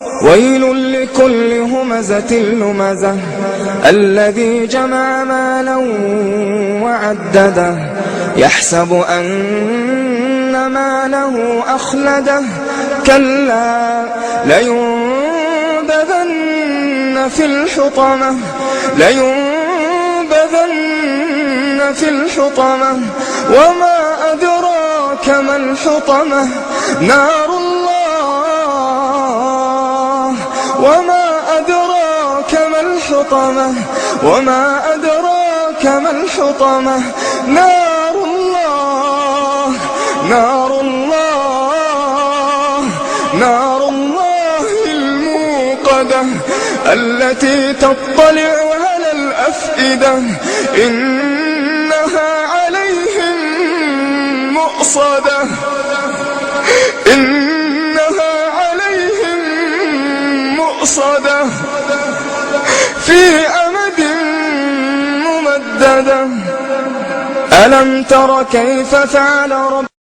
ويل لكل همزة لمزة الذي جمع مالا وعدده يحسب أن ماله أخلده كلا لينبذن في الحطمة وما أدراك ما الحطمة نار الله وما أدراك ما الحطمة نار الله الموقدة التي تطلع على الأفئدة إنها عليهم مؤصدة في أمد ممددة. ألم تر كيف فعل ربك